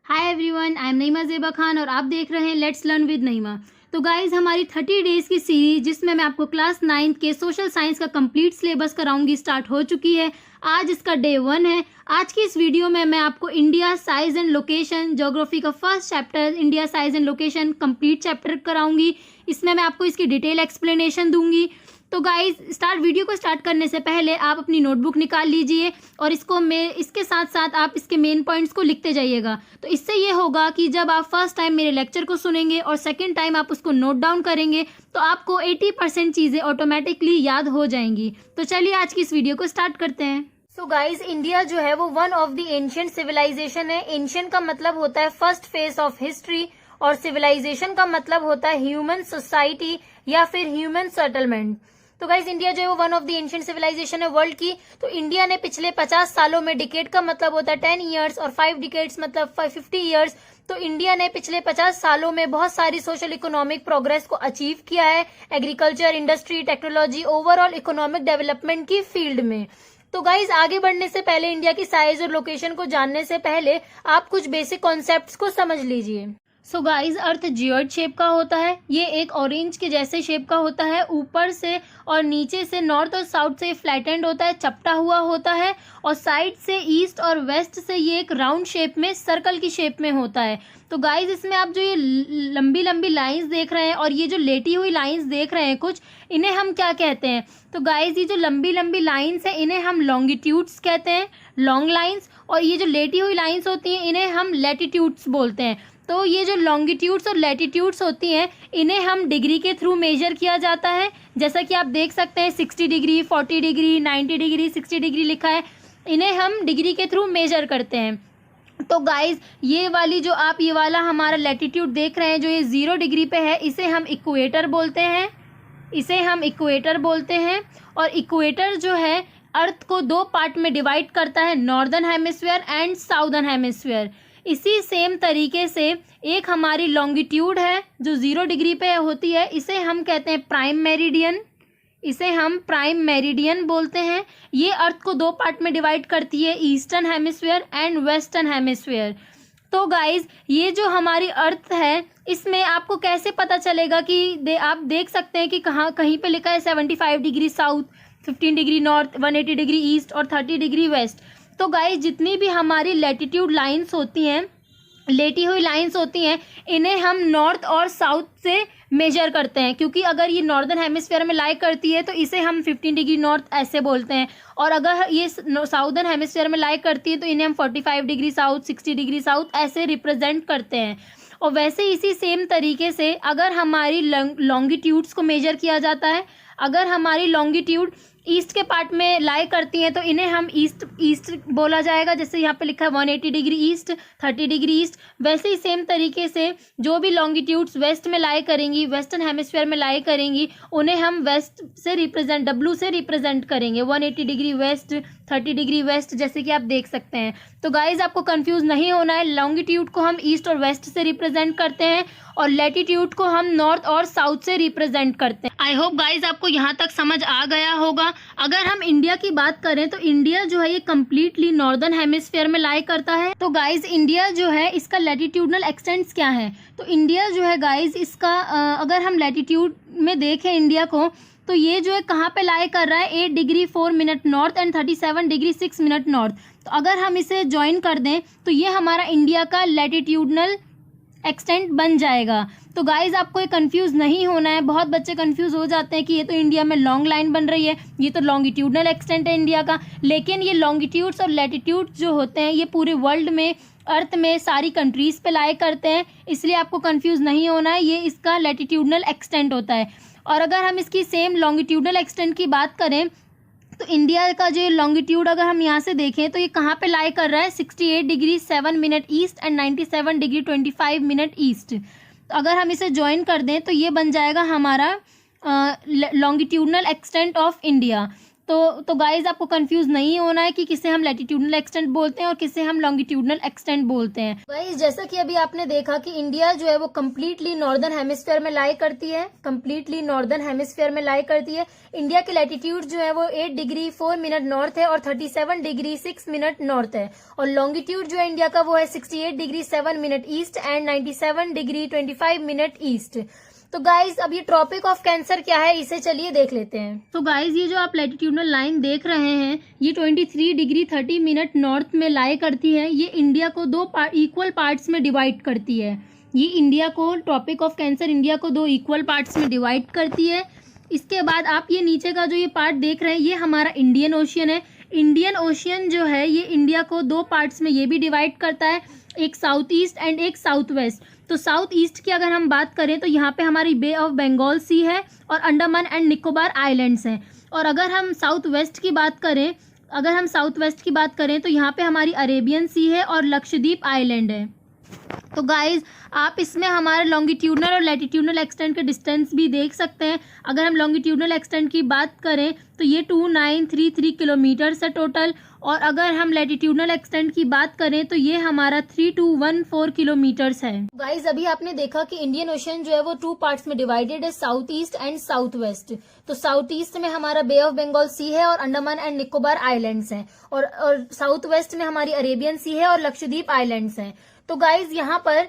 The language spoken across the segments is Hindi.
हाय एवरीवन, आई एम नईमा ज़ेबा खान और आप देख रहे हैं लेट्स लर्न विद नईमा। तो गाइज़, हमारी 30 डेज़ की सीरीज जिसमें मैं आपको क्लास 9 के सोशल साइंस का कंप्लीट सिलेबस कराऊंगी स्टार्ट हो चुकी है। आज इसका डे 1 है। आज की इस वीडियो में मैं आपको India size and location geography का first chapter India size and location complete chapter कराऊंगी। इसमें मैं आपको इसकी डिटेल एक्सप्लेनेशन दूंगी। तो गाइज, वीडियो को स्टार्ट करने से पहले आप अपनी नोटबुक निकाल लीजिए और इसके साथ साथ आप इसके मेन पॉइंट्स को लिखते जाइएगा। तो इससे ये होगा कि जब आप फर्स्ट टाइम मेरे लेक्चर को सुनेंगे और सेकंड टाइम आप उसको नोट डाउन करेंगे तो आपको 80% चीज़ें ऑटोमेटिकली याद हो जाएंगी। तो चलिए आज की इस वीडियो को स्टार्ट करते हैं। सो गाइज, इंडिया जो है वो one of the ancient civilisation है। एंशिएंट का मतलब होता है फर्स्ट फेज ऑफ हिस्ट्री और सिविलाइजेशन का मतलब होता है ह्यूमन सोसाइटी या फिर ह्यूमन सेटलमेंट। तो गाइज, इंडिया जो है वो one of the ancient civilisation है वर्ल्ड की। तो इंडिया ने पिछले 50 सालों में, डिकेड का मतलब होता है 10 ईयर्स और 5 डिकेड्स मतलब 50 ईयर्स। तो इंडिया ने पिछले 50 सालों में बहुत सारी सोशल इकोनॉमिक प्रोग्रेस को अचीव किया है agriculture, industry, technology, overall economic development की फील्ड में। तो गाइज, आगे बढ़ने से पहले, इंडिया की साइज और लोकेशन को जानने से पहले आप कुछ बेसिक कॉन्सेप्ट्स को समझ लीजिए। सो गाइज, अर्थ जियोइड शेप का होता है। ये एक ऑरेंज के जैसे शेप का होता है। ऊपर से और नीचे से, नॉर्थ और साउथ से फ्लैटेंड होता है, चपटा हुआ होता है, और साइड से ईस्ट और वेस्ट से ये एक राउंड शेप में, सर्कल की शेप में होता है। तो गाइज, इसमें आप जो ये लंबी लंबी लाइंस देख रहे हैं और ये जो लेटी हुई लाइंस देख रहे हैं कुछ, इन्हें हम क्या कहते हैं? तो गाइज, ये जो लंबी लंबी लाइंस है इन्हें हम लॉन्गिट्यूड्स कहते हैं, लॉन्ग लाइंस। और ये जो लेटी हुई लाइंस होती हैं इन्हें हम लैटिट्यूड्स बोलते हैं। तो ये जो लॉन्गिट्यूड्स और लैटिट्यूड्स होती हैं इन्हें हम डिग्री के थ्रू मेजर किया जाता है। जैसा कि आप देख सकते हैं 60 डिग्री, 40 डिग्री, 90 डिग्री, 60 डिग्री लिखा है। इन्हें हम डिग्री के थ्रू मेजर करते हैं। तो गाइज, ये वाला हमारा लैटिट्यूड देख रहे हैं जो ये 0 डिग्री पे है, इसे हम इक्वेटर बोलते हैं। और इक्वेटर जो है अर्थ को 2 पार्ट में डिवाइड करता है, northern hemisphere and southern hemisphere. इसी सेम तरीके से एक हमारी लॉन्गिट्यूड है जो 0 डिग्री पे होती है, इसे हम कहते हैं प्राइम मेरिडियन बोलते हैं। ये अर्थ को 2 पार्ट में डिवाइड करती है, eastern hemisphere and western hemisphere. तो गाइज, ये जो हमारी अर्थ है इसमें आपको कैसे पता चलेगा कि आप देख सकते हैं कि कहीं पे लिखा है 75 degree south, 15 degree north, 180 degree east और 30 डिग्री वेस्ट। तो गाइज, जितनी भी हमारी लैटिट्यूड लाइंस होती हैं, लेटी हुई लाइंस होती हैं, इन्हें हम नॉर्थ और साउथ से मेजर करते हैं, क्योंकि अगर ये नॉर्दर्न हेमिस्फीयर में लाई करती है तो इसे हम 15 डिग्री नॉर्थ ऐसे बोलते हैं, और अगर ये साउदर्न हेमिस्फीयर में लाई करती है तो इन्हें हम 45 डिग्री साउथ, 60 डिग्री साउथ ऐसे रिप्रेजेंट करते हैं। और वैसे इसी सेम तरीके से अगर हमारी लॉन्गिट्यूड्स को मेजर किया जाता है, अगर हमारी लॉन्गिट्यूड ईस्ट के पार्ट में लाई करती हैं तो इन्हें हम ईस्ट बोला जाएगा। जैसे यहाँ पे लिखा है 180 डिग्री ईस्ट, 30 डिग्री ईस्ट। वैसे ही सेम तरीके से जो भी लॉन्गिट्यूड्स वेस्ट में लाई करेंगी, वेस्टर्न हेमिस्फीयर में लाई करेंगी, उन्हें हम वेस्ट से रिप्रेजेंट, डब्ल्यू से रिप्रेजेंट करेंगे, 180 डिग्री वेस्ट, 30 डिग्री वेस्ट, जैसे कि आप देख सकते हैं। तो गाइज, आपको कंफ्यूज नहीं होना है। लॉन्गिट्यूड को हम ईस्ट और वेस्ट से रिप्रेजेंट करते हैं और लैटिट्यूड को हम नॉर्थ और साउथ से रिप्रेजेंट करते हैं। आई होप गाइज आपको यहाँ तक समझ आ गया होगा। अगर हम इंडिया की बात करें तो इंडिया जो है ये कम्प्लीटली नॉर्दर्न हेमिस्फीयर में लाई करता है। तो गाइज, इंडिया जो है इसका लैटिट्यूडनल एक्सटेंट्स क्या है? तो इंडिया जो है गाइज इसका अगर हम लैटिट्यूड में देखें इंडिया को, तो ये जो है कहाँ पे लाई कर रहा है? 8 degree 4 minute north and 37 degree 6 minute north. तो अगर हम इसे ज्वाइन कर दें तो ये हमारा इंडिया का लैटिट्यूडनल एक्सटेंट बन जाएगा। तो गाइज, आपको ये कंफ्यूज नहीं होना है। बहुत बच्चे कंफ्यूज हो जाते हैं कि ये तो इंडिया में लॉन्ग लाइन बन रही है, ये तो लॉन्गिट्यूडनल एक्सटेंट है इंडिया का। लेकिन ये लॉन्गिट्यूड्स और लैटिट्यूड्स जो होते हैं ये पूरे वर्ल्ड में, अर्थ में सारी कंट्रीज पे लाई करते हैं, इसलिए आपको कंफ्यूज नहीं होना है। ये इसका लैटिट्यूडनल एक्सटेंट होता है। और अगर हम इसकी सेम लॉन्गिट्यूडनल एक्सटेंट की बात करें तो इंडिया का जो लॉन्गिट्यूड अगर हम यहाँ से देखें तो ये कहाँ पे लाई कर रहा है? 68 degree 7 minute east and 97 degree 25 minute east. तो अगर हम इसे ज्वाइन कर दें तो ये बन जाएगा हमारा लॉन्गिट्यूडनल एक्सटेंट ऑफ इंडिया। तो गाइज आपको कंफ्यूज नहीं होना है कि किसे हम लैटिट्यूडनल एक्सटेंट बोलते हैं और किसे हम लॉन्गिट्यूडनल एक्सटेंट बोलते हैं। गाइज जैसा कि अभी आपने देखा कि इंडिया जो है वो कम्प्लीटली नॉर्दर्न हेमिस्फीयर में लाई करती है, कम्प्लीटली नॉर्दर्न हेमिस्फीयर में लाई करती है। इंडिया की लैटिट्यूड जो है वो 8 डिग्री 4 मिनट नॉर्थ है और 37 डिग्री 6 मिनट नॉर्थ है, और लॉन्गिट्यूड जो है इंडिया का वो है 68 degree 7 minute east and 97 degree 25 minute east. तो गाइज अब ये ट्रॉपिक ऑफ कैंसर क्या है, इसे चलिए देख लेते हैं। तो गाइज ये जो आप लैटिट्यूडनल लाइन देख रहे हैं ये 23 डिग्री 30 मिनट नॉर्थ में लाई करती है। ये इंडिया को दो इक्वल पार्ट्स में डिवाइड करती है। ये इंडिया को, ट्रॉपिक ऑफ कैंसर इंडिया को 2 इक्वल पार्ट्स में डिवाइड करती है। इसके बाद आप ये नीचे का जो ये पार्ट देख रहे हैं ये हमारा इंडियन ओशियन है। इंडियन ओशियन जो है ये इंडिया को 2 पार्ट्स में ये भी डिवाइड करता है, एक साउथ ईस्ट एंड एक साउथ वेस्ट। तो साउथ ईस्ट की अगर हम बात करें तो यहाँ पे हमारी बे ऑफ बंगाल सी है और अंडमान एंड निकोबार आइलैंड्स हैं। और अगर हम साउथ वेस्ट की बात करें तो यहाँ पे हमारी अरेबियन सी है और लक्षद्वीप आइलैंड है। तो गाइज आप इसमें हमारे लॉन्गिट्यूडनल और लैटिट्यूडनल एक्सटेंट के डिस्टेंस भी देख सकते हैं। अगर हम लॉन्गिट्यूडनल एक्सटेंट की बात करें तो ये 2933 किलोमीटर है टोटल, और अगर हम लैटिट्यूडनल एक्सटेंट की बात करें तो ये हमारा 3214 किलोमीटर्स है। गाइज अभी आपने देखा कि इंडियन ओशन जो है वो 2 पार्ट्स में डिवाइडेड है, south east and south west. तो साउथ ईस्ट में हमारा बे ऑफ बंगाल सी है और अंडमान एंड निकोबार आइलैंड्स हैं, और साउथ वेस्ट में हमारी अरेबियन सी है और लक्षद्वीप आइलैंड्स हैं। तो गाइज यहाँ पर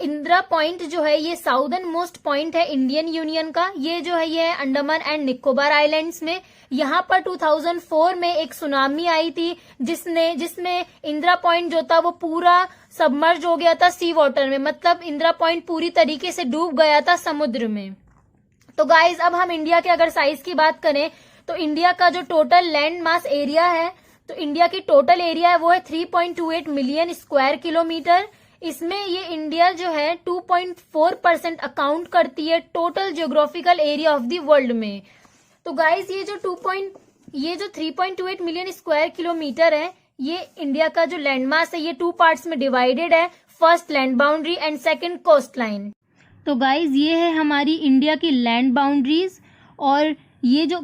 इंदिरा पॉइंट जो है ये साउदर्न मोस्ट पॉइंट है इंडियन यूनियन का। ये जो है ये अंडमान एंड निकोबार आइलैंड्स में। यहाँ पर 2004 में एक सुनामी आई थी जिसमें इंदिरा पॉइंट जो था वो पूरा सबमर्ज हो गया था सी वाटर में, मतलब इंदिरा पॉइंट पूरी तरीके से डूब गया था समुद्र में। तो गाइज अब हम इंडिया के अगर साइज की बात करें तो इंडिया का जो टोटल लैंड मास एरिया है, तो इंडिया की टोटल एरिया है वो है 3.28 मिलियन स्क्वायर किलोमीटर। इसमें ये इंडिया जो है 2.4% अकाउंट करती है total geographical area of the world में। तो गाइज ये जो 3.28 मिलियन स्क्वायर किलोमीटर है ये इंडिया का जो लैंडमास है ये 2 पार्ट्स में डिवाइडेड है, first land boundary and second coast line. तो गाइज ये है हमारी इंडिया की लैंड बाउंड्रीज, और ये जो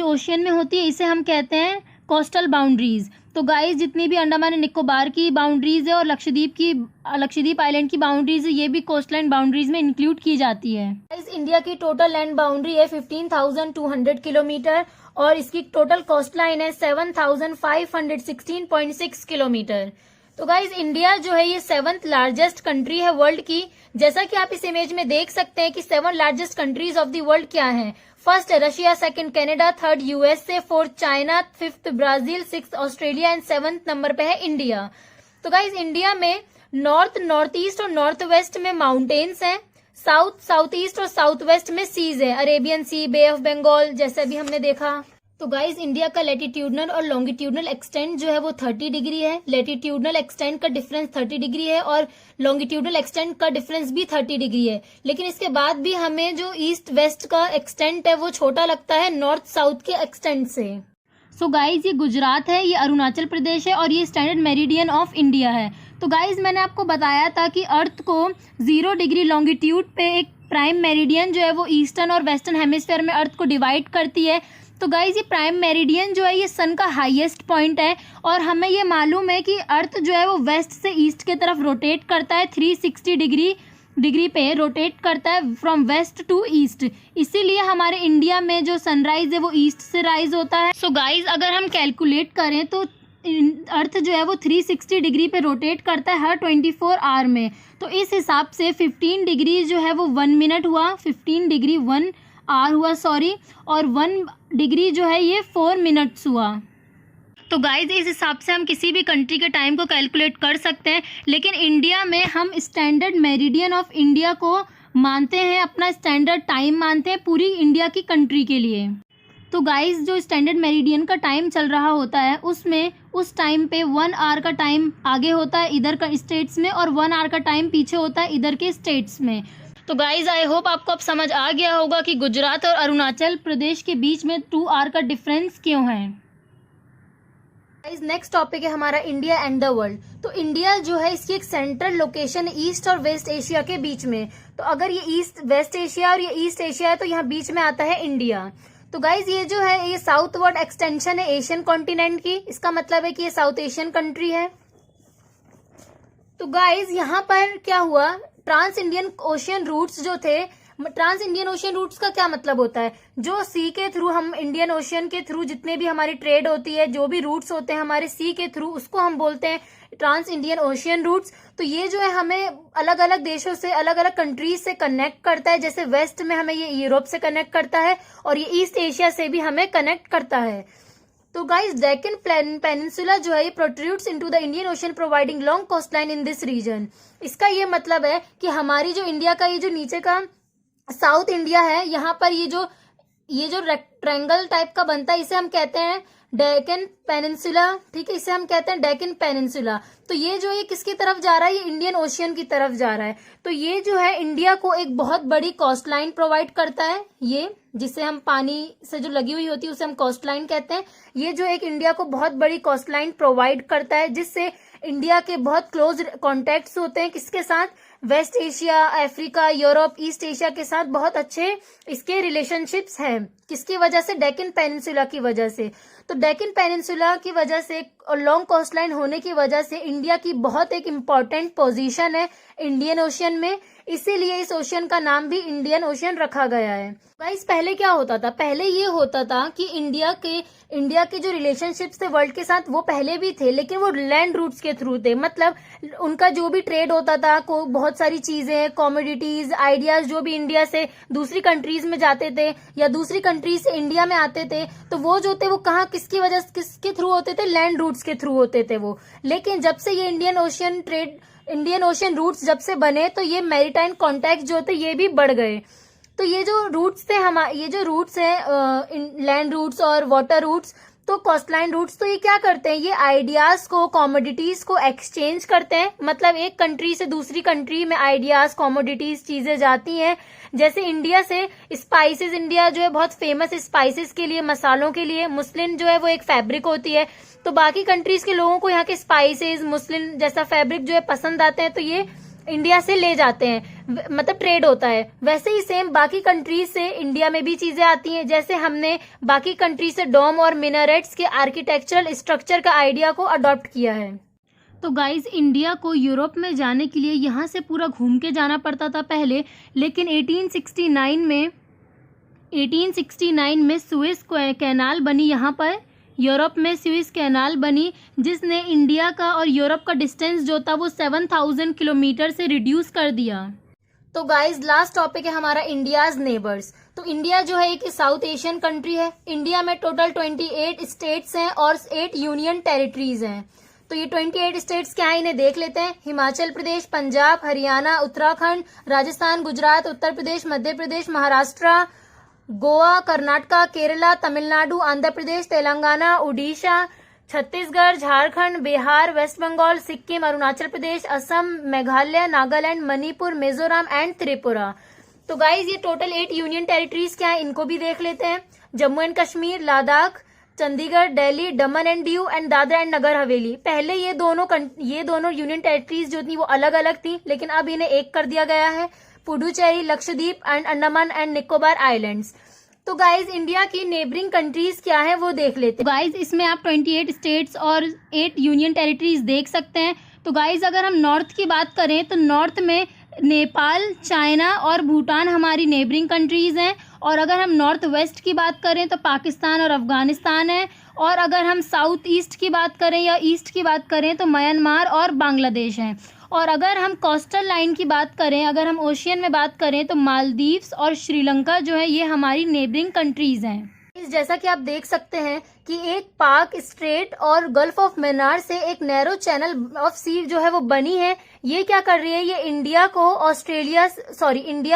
ओशियन में होती है इसे हम कहते हैं कोस्टल बाउंड्रीज। तो गाइस जितनी भी अंडमान एंड निकोबार की बाउंड्रीज है और लक्षद्वीप आइलैंड की बाउंड्रीज है ये भी कोस्ट लाइन बाउंड्रीज में इंक्लूड की जाती है। गाइस इंडिया की टोटल लैंड बाउंड्री है 15,200 किलोमीटर और इसकी टोटल कोस्ट लाइन है 7,516.6 किलोमीटर। तो गाइज इंडिया जो है ये 7th लार्जेस्ट कंट्री है वर्ल्ड की। जैसा कि आप इस इमेज में देख सकते हैं कि 7 largest countries of the world क्या हैं। फर्स्ट है Russia, second Canada, third USA, fourth China, fifth Brazil, 6th Australia and 7th number पे है इंडिया। तो गाइज इंडिया में नॉर्थ, नॉर्थ ईस्ट और नॉर्थ वेस्ट में माउंटेन्स हैं, साउथ, साउथ ईस्ट और साउथ वेस्ट में सीज है, Arabian sea, bay of Bengal जैसे भी हमने देखा। तो गाइज इंडिया का लैटिट्यूडनल और लॉन्गिट्यूडनल एक्सटेंट जो है वो 30 डिग्री है। लैटिट्यूडनल एक्सटेंट का डिफरेंस 30 डिग्री है और लॉन्गिट्यूडनल एक्सटेंट का डिफरेंस भी 30 डिग्री है। लेकिन इसके बाद भी हमें जो ईस्ट वेस्ट का एक्सटेंट है वो छोटा लगता है नॉर्थ साउथ के एक्सटेंट से। सो गाइज ये गुजरात है, ये अरुणाचल प्रदेश है और ये स्टैंडर्ड मेरिडियन ऑफ इंडिया है। तो गाइज मैंने आपको बताया था कि अर्थ को 0 डिग्री लॉन्गिट्यूड पे एक प्राइम मेरिडियन जो है वो ईस्टर्न और वेस्टर्न हेमिस्फीयर में अर्थ को डिवाइड करती है। तो गाइज ये प्राइम मेरिडियन जो है ये सन का हाईएस्ट पॉइंट है और हमें ये मालूम है कि अर्थ जो है वो वेस्ट से ईस्ट की तरफ रोटेट करता है, 360 डिग्री पे रोटेट करता है फ्रॉम वेस्ट टू ईस्ट। इसीलिए हमारे इंडिया में जो सनराइज है वो ईस्ट से राइज होता है। सो गाइज अगर हम कैलकुलेट करें तो अर्थ जो है वो 360 डिग्री पे रोटेट करता है हर 24 आवर में। तो इस हिसाब से 15 डिग्री जो है वो 1 मिनट हुआ, 15 डिग्री 1 आवर हुआ सॉरी, और 1 डिग्री जो है ये 4 मिनट्स हुआ। तो गाइज इस हिसाब से हम किसी भी कंट्री के टाइम को कैलकुलेट कर सकते हैं, लेकिन इंडिया में हम स्टैंडर्ड मेरिडियन ऑफ इंडिया को मानते हैं, अपना स्टैंडर्ड टाइम मानते हैं पूरी इंडिया की कंट्री के लिए। तो गाइज जो स्टैंडर्ड मेरिडियन का टाइम चल रहा होता है उसमें उस टाइम पे 1 आवर का टाइम आगे होता है इधर का स्टेट्स में और 1 आवर का टाइम पीछे होता है इधर के स्टेट्स में। तो गाइज आई होप आपको अब समझ आ गया होगा कि गुजरात और अरुणाचल प्रदेश के बीच में 2 आवर का डिफरेंस क्यों है। गाइज नेक्स्ट टॉपिक है हमारा इंडिया एंड द वर्ल्ड। तो इंडिया जो है इसकी एक सेंट्रल लोकेशन है ईस्ट और वेस्ट एशिया के बीच में। तो अगर ये ईस्ट वेस्ट एशिया और ये ईस्ट एशिया है तो यहाँ बीच में आता है इंडिया। तो गाइज ये जो है ये साउथ वर्ड एक्सटेंशन है एशियन कॉन्टिनेंट की, इसका मतलब है कि ये साउथ एशियन कंट्री है। तो गाइज यहाँ पर क्या हुआ, ट्रांस इंडियन ओशियन रूट्स जो थे, ट्रांस इंडियन ओशियन रूट्स का क्या मतलब होता है, जो सी के थ्रू हम इंडियन ओशियन के थ्रू जितने भी हमारी ट्रेड होती है, जो भी रूट्स होते हैं हमारे सी के थ्रू, उसको हम बोलते हैं ट्रांस इंडियन ओशियन रूट्स। तो ये जो है हमें अलग अलग देशों से, अलग अलग कंट्रीज से कनेक्ट करता है। जैसे वेस्ट में हमें ये यूरोप से कनेक्ट करता है और ये ईस्ट एशिया से भी हमें कनेक्ट करता है। तो गाइस डेक्कन पेनिनसुला जो है ये protrudes into the Indian ocean providing long coast line in this region. इसका ये मतलब है कि हमारी जो इंडिया का ये जो नीचे का साउथ इंडिया है, यहाँ पर ये जो रेक्टेंगल टाइप का बनता है, इसे हम कहते हैं डेक्कन पेनिनसुला। ठीक है, इसे हम कहते हैं डेक्कन पेनिनसुला। तो ये जो है किसकी तरफ जा रहा है, ये इंडियन ओशियन की तरफ जा रहा है। तो ये जो है इंडिया को एक बहुत बड़ी कोस्ट लाइन प्रोवाइड करता है, ये जिसे हम पानी से जो लगी हुई होती है उसे हम कोस्ट लाइन कहते हैं। ये जो एक इंडिया को बहुत बड़ी कोस्ट लाइन प्रोवाइड करता है, जिससे इंडिया के बहुत क्लोज कॉन्टेक्ट्स होते हैं, किसके साथ, west Asia, Africa, Europe, east Asia के साथ बहुत अच्छे इसके रिलेशनशिप्स हैं। किसकी वजह से, डेक्कन पेनिनसुला की वजह से। तो डेक्कन पेनिनसुला की वजह से और लॉन्ग कोस्ट लाइन होने की वजह से इंडिया की बहुत एक इम्पॉर्टेंट पोजीशन है इंडियन ओशियन में, इसीलिए इस ओशियन का नाम भी इंडियन ओशियन रखा गया है। गाइस पहले क्या होता था, पहले ये होता था कि इंडिया के जो रिलेशनशिप्स थे वर्ल्ड के साथ वो पहले भी थे, लेकिन वो लैंड रूट्स के थ्रू थे। मतलब उनका जो भी ट्रेड होता था, को बहुत सारी चीजें, कॉमोडिटीज, आइडियाज जो भी इंडिया से दूसरी कंट्रीज में जाते थे या दूसरी कंट्रीज से इंडिया में आते थे, तो वो जो थे वो कहाँ, किसके थ्रू होते थे, लैंड रूट्स के थ्रू होते थे वो। लेकिन जब से ये इंडियन ओशियन रूट्स जब से बने, तो ये मैरीटाइम कॉन्टैक्ट जो थे ये भी बढ़ गए। तो ये जो रूट्स थे ये जो रूट्स हैं लैंड रूट्स और वाटर रूट्स, तो कोस्टलाइन रूट्स, तो ये क्या करते हैं, ये आइडियाज को, कॉमोडिटीज को एक्सचेंज करते हैं। मतलब एक कंट्री से दूसरी कंट्री में आइडियाज, कॉमोडिटीज, चीजें जाती हैं। जैसे इंडिया से स्पाइसेस, इंडिया जो है बहुत फेमस स्पाइसेस के लिए, मसालों के लिए। मुस्लिन जो है वो एक फैब्रिक होती है, तो बाकी कंट्रीज के लोगों को यहाँ के स्पाइसेस, मुस्लिन जैसा फैब्रिक जो है पसंद आते हैं, तो ये इंडिया से ले जाते हैं, मतलब ट्रेड होता है। वैसे ही सेम बाकी कंट्रीज से इंडिया में भी चीजें आती हैं। जैसे हमने बाकी कंट्रीज से डोम और मिनारेट्स के आर्किटेक्चरल स्ट्रक्चर का आइडिया को अडॉप्ट किया है। तो गाइज इंडिया को यूरोप में जाने के लिए यहाँ से पूरा घूम के जाना पड़ता था पहले, लेकिन 1869 में सुएज कैनाल बनी। यहाँ पर यूरोप में सुएज कैनाल बनी, जिसने इंडिया का और यूरोप का डिस्टेंस जो था वो 7000 किलोमीटर से रिड्यूस कर दिया। तो गाइज लास्ट टॉपिक है हमारा इंडियाज नेबर्स। तो इंडिया जो है एक साउथ एशियन कंट्री है। इंडिया में टोटल 28 स्टेट्स हैं और 8 यूनियन टेरिटरीज हैं। तो ये 28 स्टेट्स क्या है, इन्हें देख लेते हैं। Himachal Pradesh, Punjab, Haryana, Uttarakhand, Rajasthan, Gujarat, Uttar Pradesh, Madhya Pradesh, Maharashtra, Goa, Karnataka, Kerala, Tamil Nadu, Andhra Pradesh, Telangana, Orissa, Chhattisgarh, Jharkhand, Bihar, West Bengal, Sikkim, Arunachal Pradesh, Assam, Meghalaya, Nagaland, Manipur, Mizoram and Tripura. तो गाइज ये टोटल 8 यूनियन टेरिटरीज क्या है, इनको भी देख लेते हैं। Jammu and Kashmir, Ladakh, Chandigarh, Delhi, Daman and Diu and Dadra and Nagar Haveli. पहले ये दोनों यूनियन टेरिटरीज जो थी वो अलग अलग थी, लेकिन अब इन्हें एक कर दिया गया है। Puducherry, Lakshadweep and Andaman and Nicobar islands. तो गाइज इंडिया की नेबरिंग कंट्रीज क्या है वो देख लेते हैं। गाइज इसमें आप 28 स्टेट्स और 8 यूनियन टेरिटरीज देख सकते हैं। तो गाइज अगर हम नॉर्थ की बात करें तो नॉर्थ में नेपाल, चाइना और भूटान हमारी नेबरिंग कंट्रीज हैं। और अगर हम नॉर्थ वेस्ट की बात करें तो पाकिस्तान और अफगानिस्तान है। और अगर हम साउथ ईस्ट की बात करें या ईस्ट की बात करें तो म्यांमार और बांग्लादेश हैं। और अगर हम कोस्टल लाइन की बात करें, अगर हम ओशियन में बात करें तो मालदीव्स और श्रीलंका जो है ये हमारी नेबरिंग कंट्रीज हैं। जैसा कि आप देख सकते हैं कि एक पाक स्ट्रेट और गल्फ ऑफ मन्नार से एक नैरो चैनल ऑफ सी जो है वो बनी है। ये क्या कर रही है, ये इंडिया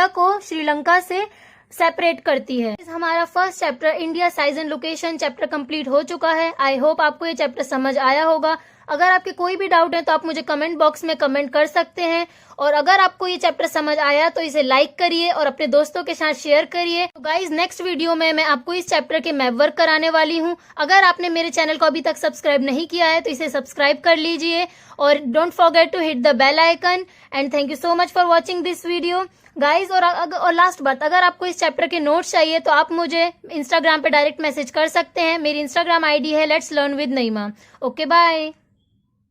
को श्रीलंका से सेपरेट करती है। हमारा first chapter India size and location chapter complete हो चुका है। आई होप आपको ये चैप्टर समझ आया होगा। अगर आपके कोई भी डाउट है तो आप मुझे कमेंट बॉक्स में कमेंट कर सकते हैं। और अगर आपको ये चैप्टर समझ आया तो इसे लाइक करिए और अपने दोस्तों के साथ शेयर करिए। तो गाइज नेक्स्ट वीडियो में मैं आपको इस चैप्टर के मैप वर्क कराने वाली हूँ। अगर आपने मेरे चैनल को अभी तक सब्सक्राइब नहीं किया है तो इसे सब्सक्राइब कर लीजिए और don't forget to hit the bell icon. And thank you so much for watching this video guys. और लास्ट बात, अगर आपको इस चैप्टर के नोट्स चाहिए तो आप मुझे इंस्टाग्राम पे डायरेक्ट मैसेज कर सकते हैं। मेरी इंस्टाग्राम आईडी है let's learn with Naima. Okay bye.